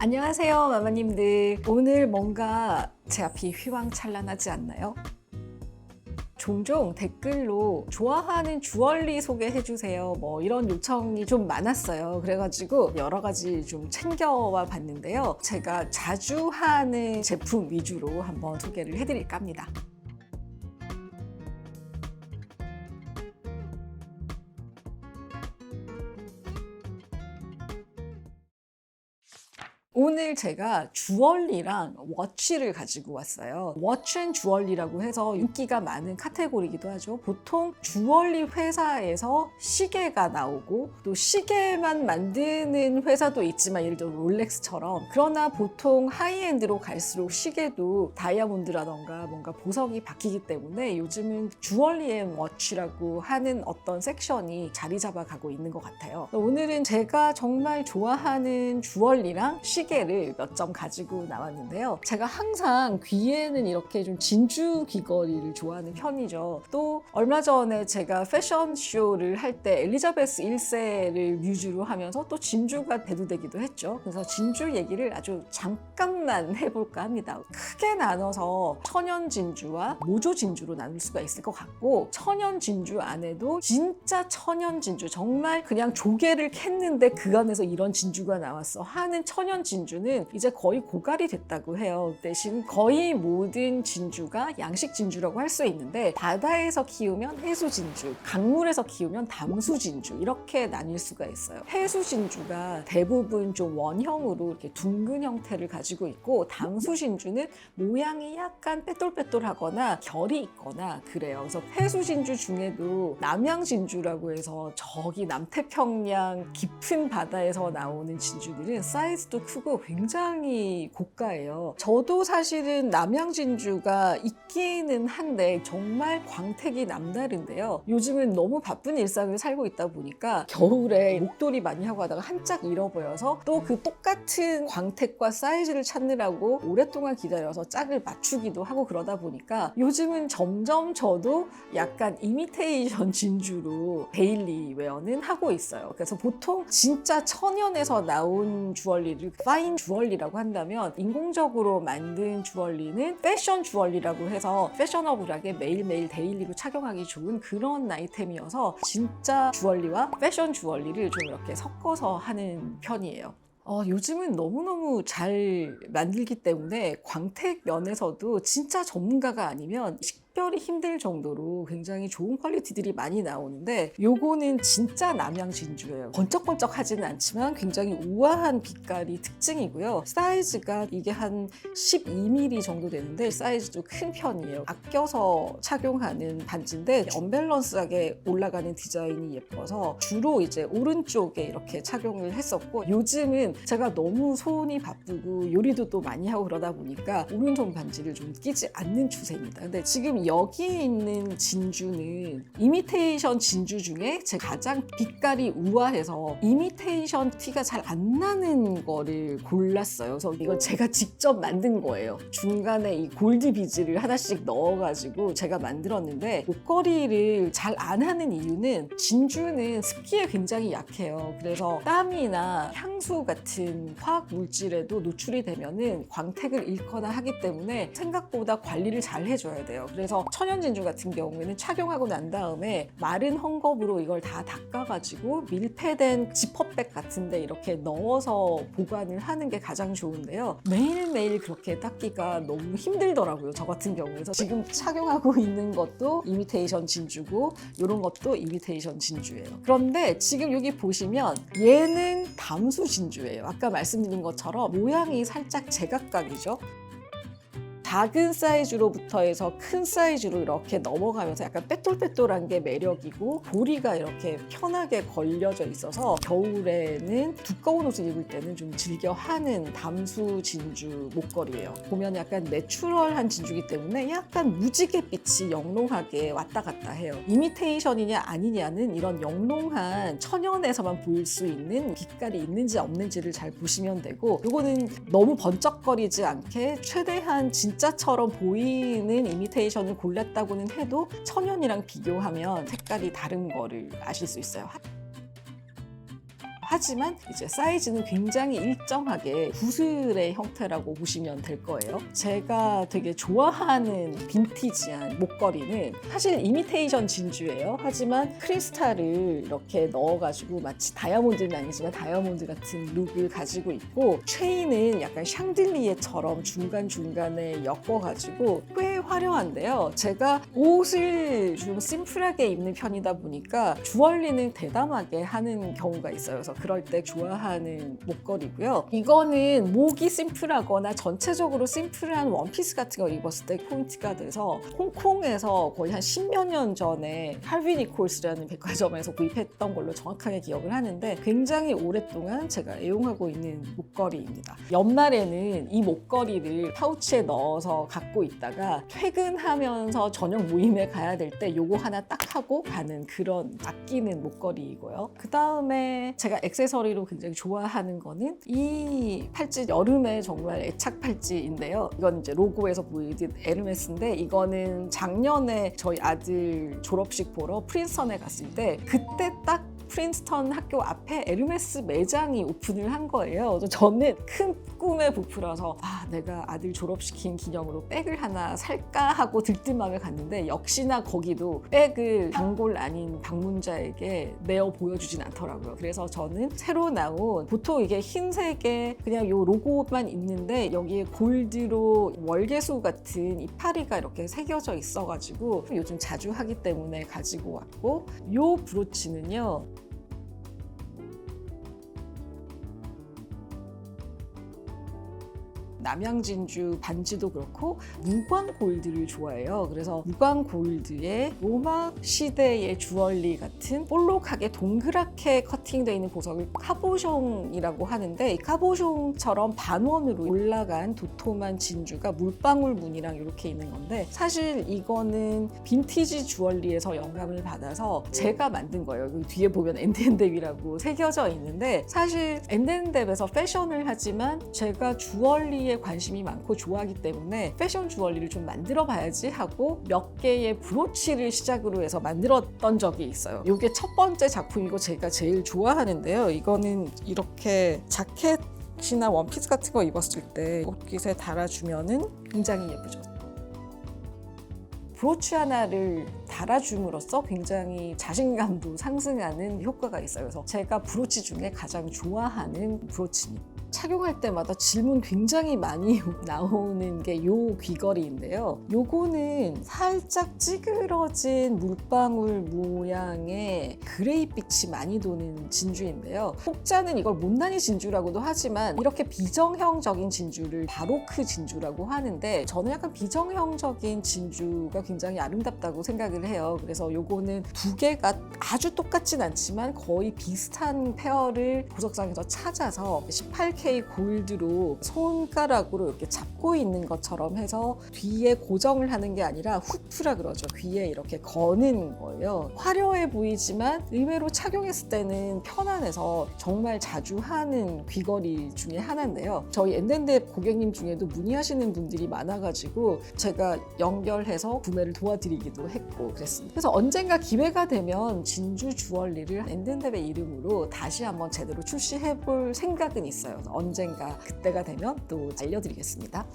안녕하세요, 마마님들. 오늘 뭔가 제 앞이 휘황찬란하지 않나요? 종종 댓글로 좋아하는 주얼리 소개해주세요. 뭐 이런 요청이 좀 많았어요. 그래가지고 여러 가지 좀 챙겨와 봤는데요. 제가 자주 하는 제품 위주로 한번 소개를 해드릴까 합니다. 오늘 제가 주얼리랑 워치를 가지고 왔어요. 워치 앤 주얼리라고 해서 인기가 많은 카테고리이기도 하죠. 보통 주얼리 회사에서 시계가 나오고 또 시계만 만드는 회사도 있지만 예를 들어 롤렉스처럼, 그러나 보통 하이엔드로 갈수록 시계도 다이아몬드라던가 뭔가 보석이 바뀌기 때문에 요즘은 주얼리 앤 워치라고 하는 어떤 섹션이 자리 잡아가고 있는 것 같아요. 오늘은 제가 정말 좋아하는 주얼리랑 시계를 몇 점 가지고 나왔는데요. 제가 항상 귀에는 이렇게 좀 진주 귀걸이를 좋아하는 편이죠. 또 얼마 전에 제가 패션쇼를 할 때 엘리자베스 1세를 위주로 하면서 또 진주가 대두되기도 했죠. 그래서 진주 얘기를 아주 잠깐만 해볼까 합니다. 크게 나눠서 천연 진주와 모조 진주로 나눌 수가 있을 것 같고, 천연 진주 안에도 진짜 천연 진주, 정말 그냥 조개를 캤는데 그 안에서 이런 진주가 나왔어 하는 천연 진주는 이제 거의 고갈이 됐다고 해요. 대신 거의 모든 진주가 양식 진주라고 할 수 있는데, 바다에서 키우면 해수 진주, 강물에서 키우면 담수 진주, 이렇게 나뉠 수가 있어요. 해수 진주가 대부분 좀 원형으로 이렇게 둥근 형태를 가지고 있고, 담수 진주는 모양이 약간 빼돌빼돌하거나 결이 있거나 그래요. 그래서 해수 진주 중에도 남양 진주라고 해서 저기 남태평양 깊은 바다에서 나오는 진주들은 사이즈도 크고 굉장히 고가예요. 저도 사실은 남양 진주가 있기는 한데 정말 광택이 남다른데요. 요즘은 너무 바쁜 일상을 살고 있다 보니까 겨울에 목도리 많이 하고 하다가 한짝 잃어버려서 또 그 똑같은 광택과 사이즈를 찾느라고 오랫동안 기다려서 짝을 맞추기도 하고, 그러다 보니까 요즘은 점점 저도 약간 이미테이션 진주로 데일리 웨어는 하고 있어요. 그래서 보통 진짜 천연에서 나온 주얼리를 파인 주얼리라고 한다면, 인공적으로 만든 주얼리는 패션 주얼리라고 해서 패셔너블하게 매일매일 데일리로 착용하기 좋은 그런 아이템이어서 진짜 주얼리와 패션 주얼리를 좀 이렇게 섞어서 하는 편이에요. 요즘은 너무너무 잘 만들기 때문에 광택 면에서도 진짜 전문가가 아니면 특별히 힘들 정도로 굉장히 좋은 퀄리티들이 많이 나오는데, 요거는 진짜 남양 진주예요. 번쩍번쩍하지는 않지만 굉장히 우아한 빛깔이 특징이고요. 사이즈가 이게 한 12mm 정도 되는데 사이즈도 큰 편이에요. 아껴서 착용하는 반지인데 언밸런스하게 올라가는 디자인이 예뻐서 주로 이제 오른쪽에 이렇게 착용을 했었고, 요즘은 제가 너무 손이 바쁘고 요리도 또 많이 하고 그러다 보니까 오른손 반지를 좀 끼지 않는 추세입니다. 근데 지금 여기 있는 진주는 이미테이션 진주 중에 제가 가장 빛깔이 우아해서 이미테이션 티가 잘 안 나는 거를 골랐어요. 그래서 이건 제가 직접 만든 거예요. 중간에 이 골드 비즈를 하나씩 넣어가지고 제가 만들었는데, 목걸이를 잘 안 하는 이유는 진주는 습기에 굉장히 약해요. 그래서 땀이나 향수 같은 화학 물질에도 노출이 되면은 광택을 잃거나 하기 때문에 생각보다 관리를 잘 해줘야 돼요. 그래서 천연 진주 같은 경우에는 착용하고 난 다음에 마른 헝겊으로 이걸 다 닦아가지고 밀폐된 지퍼백 같은데 이렇게 넣어서 보관을 하는 게 가장 좋은데요. 매일매일 그렇게 닦기가 너무 힘들더라고요, 저 같은 경우에서. 지금 착용하고 있는 것도 이미테이션 진주고 이런 것도 이미테이션 진주예요. 그런데 지금 여기 보시면 얘는 담수 진주예요. 아까 말씀드린 것처럼 모양이 살짝 제각각이죠. 작은 사이즈로부터 해서 큰 사이즈로 이렇게 넘어가면서 약간 빼돌빼돌한 게 매력이고, 고리가 이렇게 편하게 걸려져 있어서 겨울에는 두꺼운 옷을 입을 때는 좀 즐겨 하는 담수 진주 목걸이에요. 보면 약간 내추럴한 진주이기 때문에 약간 무지갯빛이 영롱하게 왔다 갔다 해요. 이미테이션이냐 아니냐는 이런 영롱한 천연에서만 보일 수 있는 빛깔이 있는지 없는지를 잘 보시면 되고, 이거는 너무 번쩍거리지 않게 최대한 진짜처럼 보이는 이미테이션을 골랐다고는 해도 천연이랑 비교하면 색깔이 다른 거를 아실 수 있어요. 하지만 이제 사이즈는 굉장히 일정하게 구슬의 형태라고 보시면 될 거예요. 제가 되게 좋아하는 빈티지한 목걸이는 사실 이미테이션 진주예요. 하지만 크리스탈을 이렇게 넣어가지고 마치 다이아몬드는 아니지만 다이아몬드 같은 룩을 가지고 있고, 체인은 약간 샹들리에처럼 중간중간에 엮어가지고 꽤 화려한데요. 제가 옷을 좀 심플하게 입는 편이다 보니까 주얼리는 대담하게 하는 경우가 있어요. 그래서 그럴 때 좋아하는 목걸이고요. 이거는 목이 심플하거나 전체적으로 심플한 원피스 같은 거 입었을 때 포인트가 돼서 홍콩에서 거의 한 10몇 년 전에 할비 니콜스라는 백화점에서 구입했던 걸로 정확하게 기억을 하는데, 굉장히 오랫동안 제가 애용하고 있는 목걸이입니다. 연말에는 이 목걸이를 파우치에 넣어서 갖고 있다가 퇴근하면서 저녁 모임에 가야 될 때 요거 하나 딱 하고 가는 그런 아끼는 목걸이이고요. 그 다음에 제가 액세서리로 굉장히 좋아하는 거는 이 팔찌, 여름에 정말 애착 팔찌인데요. 이건 이제 로고에서 보이듯 에르메스인데, 이거는 작년에 저희 아들 졸업식 보러 프린스턴에 갔을 때 그때 딱 프린스턴 학교 앞에 에르메스 매장이 오픈을 한 거예요. 그래서 저는 큰 꿈에 부풀어서 내가 아들 졸업시킨 기념으로 백을 하나 살까 하고 들뜬마음에 갔는데, 역시나 거기도 백을 단골 아닌 방문자에게 내어 보여주진 않더라고요. 그래서 저는 새로 나온, 보통 이게 흰색에 그냥 요 로고만 있는데 여기에 골드로 월계수 같은 이파리가 이렇게 새겨져 있어가지고 요즘 자주 하기 때문에 가지고 왔고, 요 브로치는요, 남양진주 반지도 그렇고 무광 골드를 좋아해요. 그래서 무광 골드에 로마 시대의 주얼리 같은 볼록하게 동그랗게 커팅되어 있는 보석을 카보숑이라고 하는데, 이 카보숑처럼 반원으로 올라간 도톰한 진주가 물방울 무늬랑 이렇게 있는 건데, 사실 이거는 빈티지 주얼리에서 영감을 받아서 제가 만든 거예요. 여기 뒤에 보면 엔드앤뎁이라고 새겨져 있는데, 사실 엔드앤뎁에서 패션을 하지만 제가 주얼리에 관심이 많고 좋아하기 때문에 패션 주얼리를 좀 만들어 봐야지 하고 몇 개의 브로치를 시작으로 해서 만들었던 적이 있어요. 이게 첫 번째 작품이고 제가 제일 좋아하는데요. 이거는 이렇게 자켓이나 원피스 같은 거 입었을 때 옷깃에 달아주면은 굉장히 예쁘죠. 브로치 하나를 달아줌으로써 굉장히 자신감도 상승하는 효과가 있어요. 그래서 제가 브로치 중에 가장 좋아하는 브로치입니다. 착용할 때마다 질문 굉장히 많이 나오는 게 요 귀걸이인데요. 요거는 살짝 찌그러진 물방울 모양의 그레이빛이 많이 도는 진주인데요. 혹자는 이걸 못난이 진주라고도 하지만 이렇게 비정형적인 진주를 바로크 진주라고 하는데, 저는 약간 비정형적인 진주가 굉장히 아름답다고 생각을 해요. 그래서 요거는 두 개가 아주 똑같진 않지만 거의 비슷한 페어를 보석상에서 찾아서 18K 골드로 손가락으로 이렇게 잡고 있는 것처럼 해서 뒤에 고정을 하는 게 아니라 후프라 그러죠. 귀에 이렇게 거는 거예요. 화려해 보이지만 의외로 착용했을 때는 편안해서 정말 자주 하는 귀걸이 중에 하나인데요. 저희 엔드앤뎁 고객님 중에도 문의하시는 분들이 많아가지고 제가 연결해서 구매를 도와드리기도 했고 그랬습니다. 그래서 언젠가 기회가 되면 진주 주얼리를 엔드앤뎁의 이름으로 다시 한번 제대로 출시해볼 생각은 있어요. 언젠가 그때가 되면 또 알려드리겠습니다.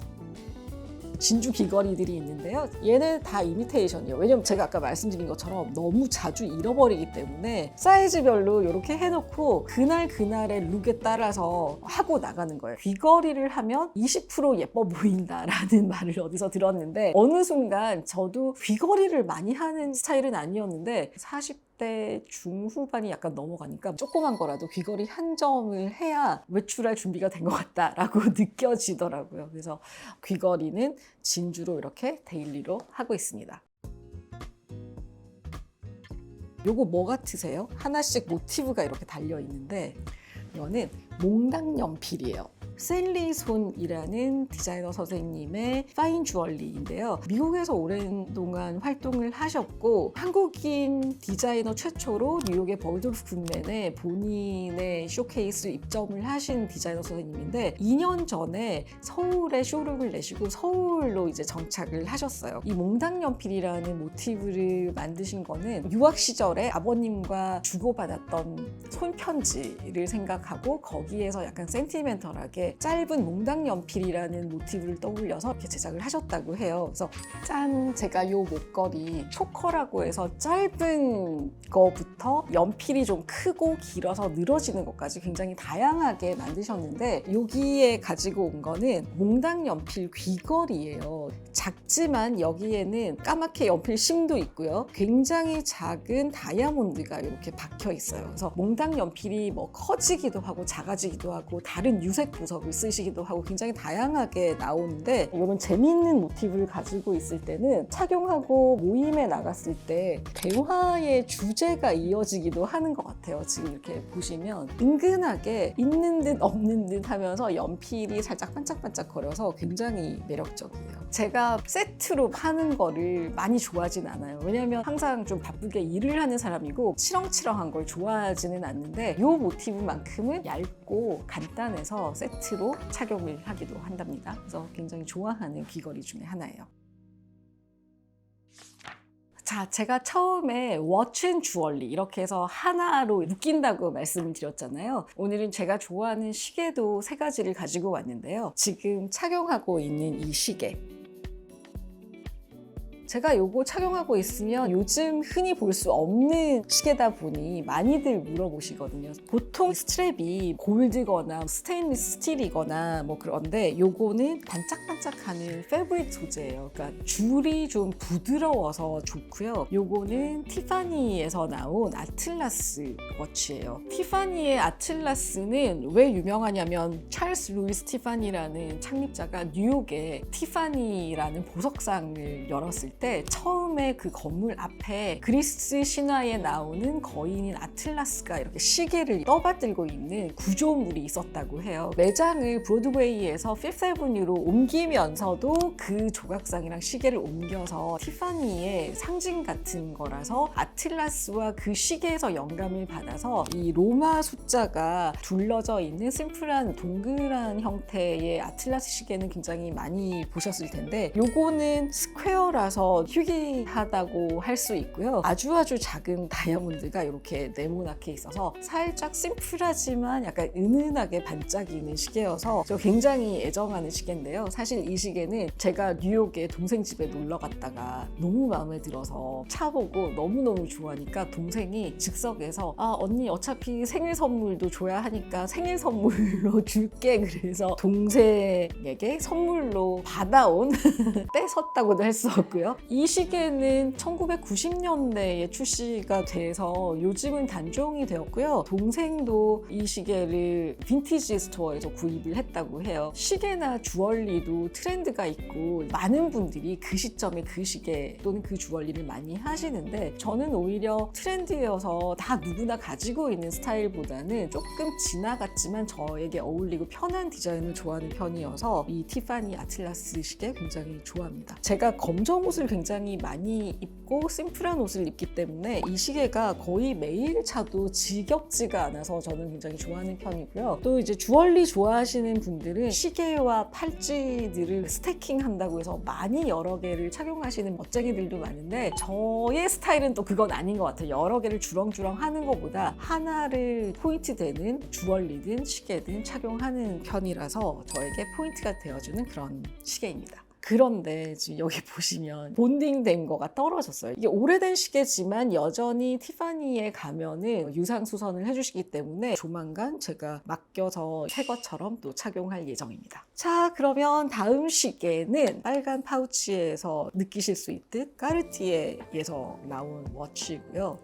진주 귀걸이들이 있는데요. 얘는 다 이미테이션이에요. 왜냐면 제가 아까 말씀드린 것처럼 너무 자주 잃어버리기 때문에 사이즈별로 이렇게 해놓고 그날의 룩에 따라서 하고 나가는 거예요. 귀걸이를 하면 20% 예뻐 보인다라는 말을 어디서 들었는데, 어느 순간 저도 귀걸이를 많이 하는 스타일은 아니었는데 40대 중후반이 약간 넘어가니까 조그만 거라도 귀걸이 한 점을 해야 외출할 준비가 된 것 같다라고 느껴지더라고요. 그래서 귀걸이는 진주로 이렇게 데일리로 하고 있습니다. 요거 뭐 같으세요? 하나씩 모티브가 이렇게 달려 있는데, 이거는 몽당 연필이에요. 셀리 손이라는 디자이너 선생님의 파인 주얼리인데요. 미국에서 오랜 동안 활동을 하셨고 한국인 디자이너 최초로 뉴욕의 벌도르프 굿맨에 본인의 쇼케이스 입점을 하신 디자이너 선생님인데 2년 전에 서울에 쇼룸을 내시고 서울로 이제 정착을 하셨어요. 이 몽당 연필이라는 모티브를 만드신 거는 유학 시절에 아버님과 주고받았던 손편지를 생각하고 거기에서 약간 센티멘털하게 짧은 몽당 연필이라는 모티브를 떠올려서 이렇게 제작을 하셨다고 해요. 그래서 짠! 제가 요 목걸이 초커라고 해서 짧은 거부터 연필이 좀 크고 길어서 늘어지는 것까지 굉장히 다양하게 만드셨는데 여기에 가지고 온 거는 몽당 연필 귀걸이에요. 작지만 여기에는 까맣게 연필 심도 있고요. 굉장히 작은 다이아몬드가 이렇게 박혀 있어요. 그래서 몽당 연필이 뭐 커지기도 하고 작아지기도 하고 다른 유색 보석을 쓰시기도 하고 굉장히 다양하게 나오는데 이런 재미있는 모티브를 가지고 있을 때는 착용하고 모임에 나갔을 때 대화의 주제가 이어지기도 하는 것 같아요. 지금 이렇게 보시면 은근하게 있는 듯 없는 듯 하면서 연필이 살짝 반짝반짝 거려서 굉장히 매력적이에요. 제가 세트로 파는 거를 많이 좋아하진 않아요. 왜냐면 항상 좀 바쁘게 일을 하는 사람이고 치렁치렁한 걸 좋아하지는 않는데 이 모티브만큼은 얇고 간단해서 세트로 착용을 하기도 한답니다. 그래서 굉장히 좋아하는 귀걸이 중에 하나예요. 자, 제가 처음에 워치 앤 주얼리 이렇게 해서 하나로 묶인다고 말씀을 드렸잖아요. 오늘은 제가 좋아하는 시계도 3가지를 가지고 왔는데요. 지금 착용하고 있는 이 시계. 제가 요거 착용하고 있으면 요즘 흔히 볼 수 없는 시계다 보니 많이들 물어보시거든요. 보통 스트랩이 골드거나 스테인리스 스틸이거나 뭐 그런데 요거는 반짝반짝하는 패브릭 소재예요. 그러니까 줄이 좀 부드러워서 좋고요. 요거는 티파니에서 나온 아틀라스 워치예요. 티파니의 아틀라스는 왜 유명하냐면 찰스 루이스 티파니라는 창립자가 뉴욕에 티파니라는 보석상을 열었을 때 처음에 그 건물 앞에 그리스 신화에 나오는 거인인 아틀라스가 이렇게 시계를 떠받들고 있는 구조물이 있었다고 해요. 매장을 브로드웨이에서 피프스 애버뉴로 옮기면서도 그 조각상이랑 시계를 옮겨서 티파니의 상징 같은 거라서 아틀라스와 그 시계에서 영감을 받아서 이 로마 숫자가 둘러져 있는 심플한 동그란 형태의 아틀라스 시계는 굉장히 많이 보셨을 텐데 요거는 스퀘어라서 희귀하다고 할 수 있고요. 아주 작은 다이아몬드가 이렇게 네모나게 있어서 살짝 심플하지만 약간 은은하게 반짝이는 시계여서 저 굉장히 애정하는 시계인데요. 사실 이 시계는 제가 뉴욕에 동생 집에 놀러 갔다가 너무 마음에 들어서 차보고 너무너무 좋아하니까 동생이 즉석에서 언니 어차피 생일 선물도 줘야 하니까 생일 선물로 줄게 그래서 동생에게 선물로 받아온 뺏었다고도 할 수 없고요. 이 시계는 1990년대에 출시가 돼서 요즘은 단종이 되었고요. 동생도 이 시계를 빈티지 스토어에서 구입을 했다고 해요. 시계나 주얼리도 트렌드가 있고 많은 분들이 그 시점에 그 시계 또는 그 주얼리를 많이 하시는데 저는 오히려 트렌드여서 다 누구나 가지고 있는 스타일보다는 조금 지나갔지만 저에게 어울리고 편한 디자인을 좋아하는 편이어서 이 티파니 아틀라스 시계 굉장히 좋아합니다. 제가 검정 옷을 굉장히 많이 입고 심플한 옷을 입기 때문에 이 시계가 거의 매일 차도 지겹지가 않아서 저는 굉장히 좋아하는 편이고요. 또 이제 주얼리 좋아하시는 분들은 시계와 팔찌들을 스태킹 한다고 해서 많이 여러 개를 착용하시는 멋쟁이들도 많은데 저의 스타일은 또 그건 아닌 것 같아요. 여러 개를 주렁주렁 하는 것보다 하나를 포인트 되는 주얼리든 시계든 착용하는 편이라서 저에게 포인트가 되어주는 그런 시계입니다. 그런데 지금 여기 보시면 본딩된 거가 떨어졌어요. 이게 오래된 시계지만 여전히 티파니에 가면은 유상수선을 해주시기 때문에 조만간 제가 맡겨서 새 것처럼 또 착용할 예정입니다. 자, 그러면 다음 시계는 빨간 파우치에서 느끼실 수 있듯 까르띠에에서 나온 워치이고요.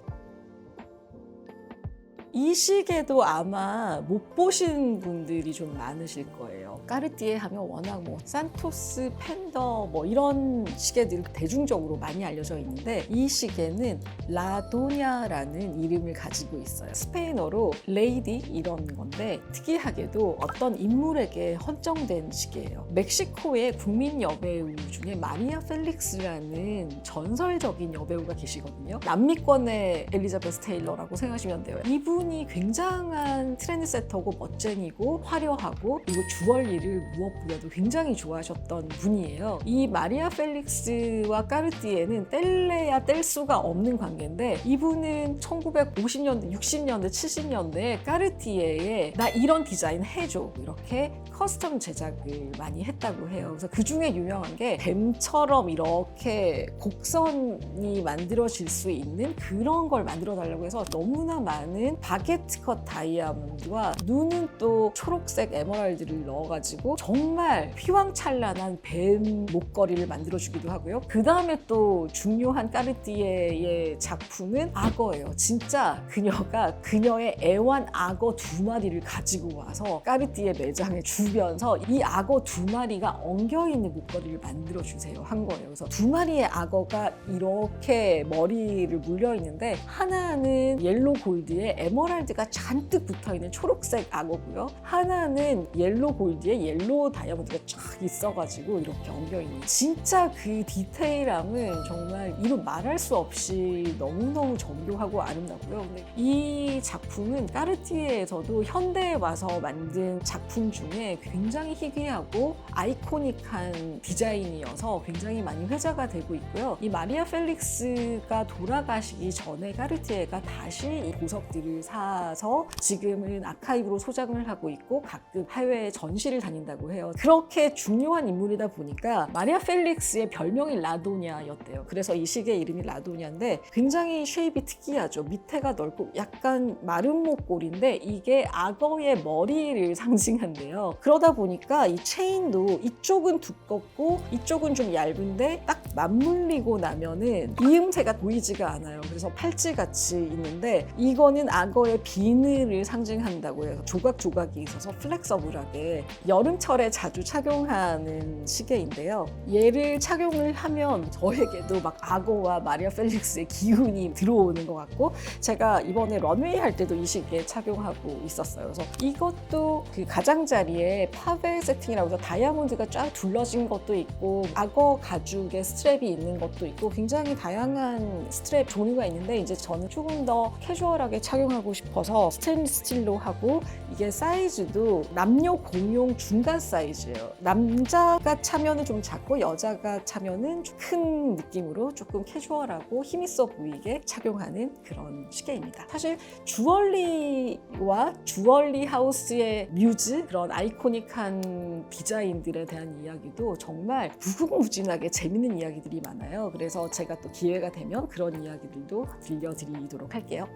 이 시계도 아마 못 보신 분들이 좀 많으실 거예요. 까르띠에 하면 워낙 뭐 산토스, 펜더 뭐 이런 시계들이 대중적으로 많이 알려져 있는데 이 시계는 라도냐라는 이름을 가지고 있어요. 스페인어로 레이디 이런 건데 특이하게도 어떤 인물에게 헌정된 시계예요. 멕시코의 국민 여배우 중에 마리아 펠릭스라는 전설적인 여배우가 계시거든요. 남미권의 엘리자베스 테일러라고 생각하시면 돼요. 이분이 굉장한 트렌드세터고 멋쟁이고 화려하고 그리고 주얼리를 무엇보다도 굉장히 좋아하셨던 분이에요. 이 마리아 펠릭스와 까르띠에는 뗄래야 뗄 수가 없는 관계인데 이분은 1950년대, 60년대, 70년대에 까르띠에에 나 이런 디자인 해줘 이렇게 커스텀 제작을 많이 했다고 해요. 그래서 그 중에 유명한 게 뱀처럼 이렇게 곡선이 만들어질 수 있는 그런 걸 만들어 달라고 해서 너무나 많은 바게트 컷 다이아몬드와 눈은 또 초록색 에메랄드를 넣어가지고 정말 휘황찬란한 뱀 목걸이를 만들어주기도 하고요. 그 다음에 또 중요한 까르띠에의 작품은 악어예요. 진짜 그녀가 그녀의 애완 악어 2마리를 가지고 와서 까르띠에 매장에 주면서 이 악어 2마리가 엉겨있는 목걸이를 만들어주세요 한 거예요. 그래서 2마리의 악어가 이렇게 머리를 물려있는데 하나는 옐로 골드에 에메랄드가 잔뜩 붙어있는 초록색 악어고요. 하나는 옐로 골드에 옐로 다이아몬드가 쫙 있어가지고 이렇게 엉겨있는 진짜 그 디테일함은 정말 이루 말할 수 없이 너무너무 정교하고 아름답고요. 근데 이 작품은 까르띠에에서도 현대에 와서 만든 작품 중에 굉장히 희귀하고 아이코닉한 디자인이어서 굉장히 많이 회자가 되고 있고요. 이 마리아 펠릭스가 돌아가시기 전에 까르띠에가 다시 이 보석들을 사서 지금은 아카이브로 소장을 하고 있고 가끔 해외에 전시를 다닌다고 해요. 그렇게 중요한 인물이다 보니까 마리아 펠릭스의 별명이 라도냐였대요. 그래서 이 시계 이름이 라도냐인데 굉장히 쉐입이 특이하죠. 밑에가 넓고 약간 마른 목골인데 이게 악어의 머리를 상징한대요. 그러다 보니까 이 체인도 이쪽은 두껍고 이쪽은 좀 얇은데 딱 맞물리고 나면은 이음새가 보이지가 않아요. 그래서 팔찌같이 있는데 이거는 악어의 비늘을 상징한다고 해요. 조각조각이 있어서 플렉서블하게 여름철에 자주 착용하는 시계인데요. 얘를 착용을 하면 저에게도 막 악어와 마리아 펠릭스의 기운이 들어오는 것 같고 제가 이번에 런웨이 할 때도 이 시계 착용하고 있었어요. 그래서 이것도 그 가장자리에 파벨 세팅이라고 해서 다이아몬드가 쫙 둘러진 것도 있고 악어 가죽의 스트랩이 있는 것도 있고 굉장히 다양한 스트랩 종류가 있는데 이제 저는 조금 더 캐주얼하게 착용하고 싶어서 스테인리스 스틸로 하고 이게 사이즈도 남녀 공용 중간 사이즈예요. 남자가 차면은 좀 작고 여자가 차면은 좀 큰 느낌으로 조금 캐주얼하고 힘있어 보이게 착용하는 그런 시계입니다. 사실 주얼리와 주얼리 하우스의 뮤즈 그런 아이코닉한 디자인들에 대한 이야기도 정말 무궁무진하게 재밌는 이야기들이 많아요. 그래서 제가 또 기회가 되면 그런 이야기들도 들려드리도록 할게요.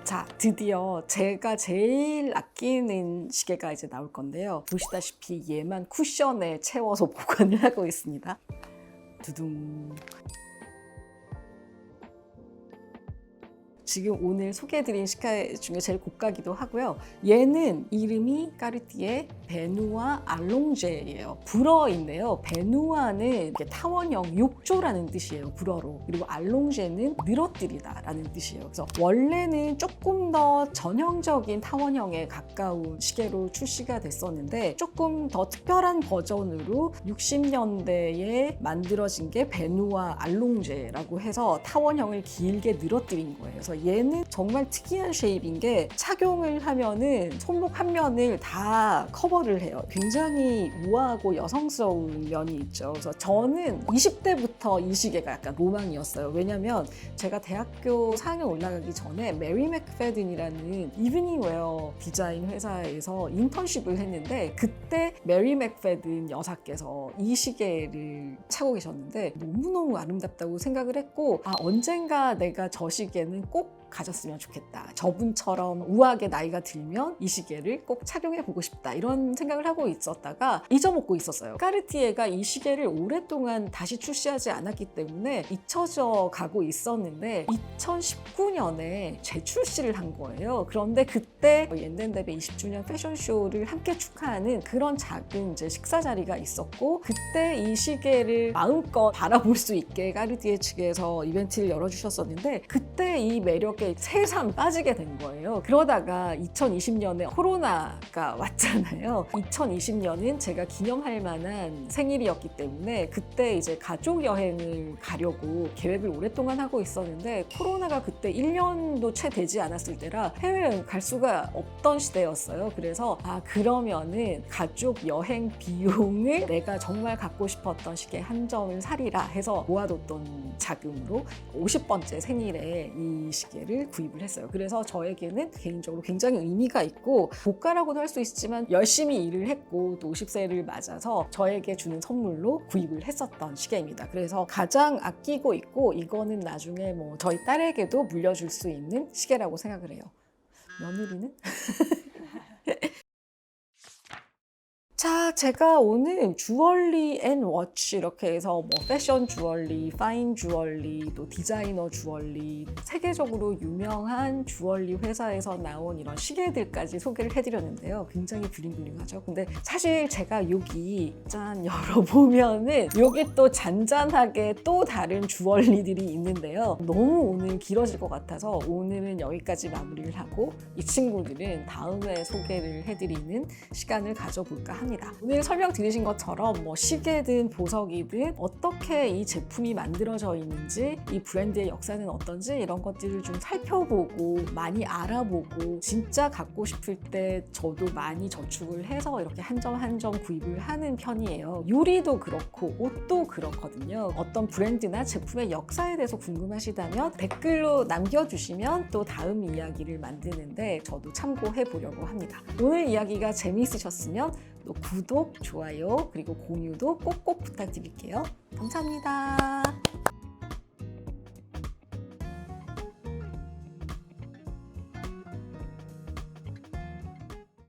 자, 드디어 제가 제일 아끼는 시계가 이제 나올 건데요. 보시다시피 얘만 쿠션에 채워서 보관을 하고 있습니다. 두둥. 지금 오늘 소개해드린 시계 중에 제일 고가기도 하고요. 얘는 이름이 까르띠에 베누아 알롱제예요. 불어인데요. 베누아는 타원형 욕조라는 뜻이에요. 불어로. 그리고 알롱제는 늘어뜨리다라는 뜻이에요. 그래서 원래는 조금 더 전형적인 타원형에 가까운 시계로 출시가 됐었는데 조금 더 특별한 버전으로 60년대에 만들어진 게 베누아 알롱제라고 해서 타원형을 길게 늘어뜨린 거예요. 그래서 얘는 정말 특이한 쉐입인 게 착용을 하면은 손목 한 면을 다 커버를 해요. 굉장히 우아하고 여성스러운 면이 있죠. 그래서 저는 20대부터 이 시계가 약간 로망이었어요. 왜냐면 제가 대학교 4학년 올라가기 전에 메리 맥패든이라는 이브닝 웨어 디자인 회사에서 인턴십을 했는데 그때 메리 맥패든 여사께서 이 시계를 차고 계셨는데 너무너무 아름답다고 생각을 했고 언젠가 내가 저 시계는 꼭 가졌으면 좋겠다. 저분처럼 우아하게 나이가 들면 이 시계를 꼭 착용해보고 싶다. 이런 생각을 하고 있었다가 잊어먹고 있었어요. 까르티에가 이 시계를 오랫동안 다시 출시하지 않았기 때문에 잊혀져 가고 있었는데 2019년에 재출시를 한 거예요. 그런데 그때 옌덴데베 20주년 패션쇼를 함께 축하하는 그런 작은 이제 식사 자리가 있었고, 그때 이 시계를 마음껏 바라볼 수 있게 까르티에 측에서 이벤트를 열어주셨었는데, 그때 이 매력에 새삼 빠지게 된 거예요. 그러다가 2020년에 코로나가 왔잖아요. 2020년은 제가 기념할 만한 생일이었기 때문에 그때 이제 가족 여행을 가려고 계획을 오랫동안 하고 있었는데, 코로나가 그때 1년도 채 되지 않았을 때라 해외여행 갈 수가 없던 시대였어요. 그래서 그러면은 가족 여행 비용을 내가 정말 갖고 싶었던 시계 한 점을 사리라 해서 모아뒀던 자금으로 50번째 생일에 이 시계를 구입을 했어요. 그래서 저에게는 개인적으로 굉장히 의미가 있고, 고가라고도 할 수 있지만 열심히 일을 했고 또 50세를 맞아서 저에게 주는 선물로 구입을 했었던 시계입니다. 그래서 가장 아끼고 있고, 이거는 나중에 뭐 저희 딸에게도 물려줄 수 있는 시계라고 생각을 해요. 며느리는? 자, 제가 오늘 주얼리 앤 워치 이렇게 해서 뭐 패션 주얼리, 파인 주얼리, 또 디자이너 주얼리, 세계적으로 유명한 주얼리 회사에서 나온 이런 시계들까지 소개를 해드렸는데요. 굉장히 블링블링하죠. 근데 사실 제가 여기 짠 열어보면은 여기 또 잔잔하게 또 다른 주얼리들이 있는데요. 너무 오늘 길어질 것 같아서 오늘은 여기까지 마무리를 하고 이 친구들은 다음에 소개를 해드리는 시간을 가져볼까 합니다. 오늘 설명 들으신 것처럼 뭐 시계든 보석이든 어떻게 이 제품이 만들어져 있는지, 이 브랜드의 역사는 어떤지 이런 것들을 좀 살펴보고 많이 알아보고, 진짜 갖고 싶을 때 저도 많이 저축을 해서 이렇게 한 점 한 점 구입을 하는 편이에요. 요리도 그렇고 옷도 그렇거든요. 어떤 브랜드나 제품의 역사에 대해서 궁금하시다면 댓글로 남겨주시면 또 다음 이야기를 만드는데 저도 참고해 보려고 합니다. 오늘 이야기가 재미있으셨으면 또 구독, 좋아요, 그리고 공유도 꼭꼭 부탁드릴게요. 감사합니다.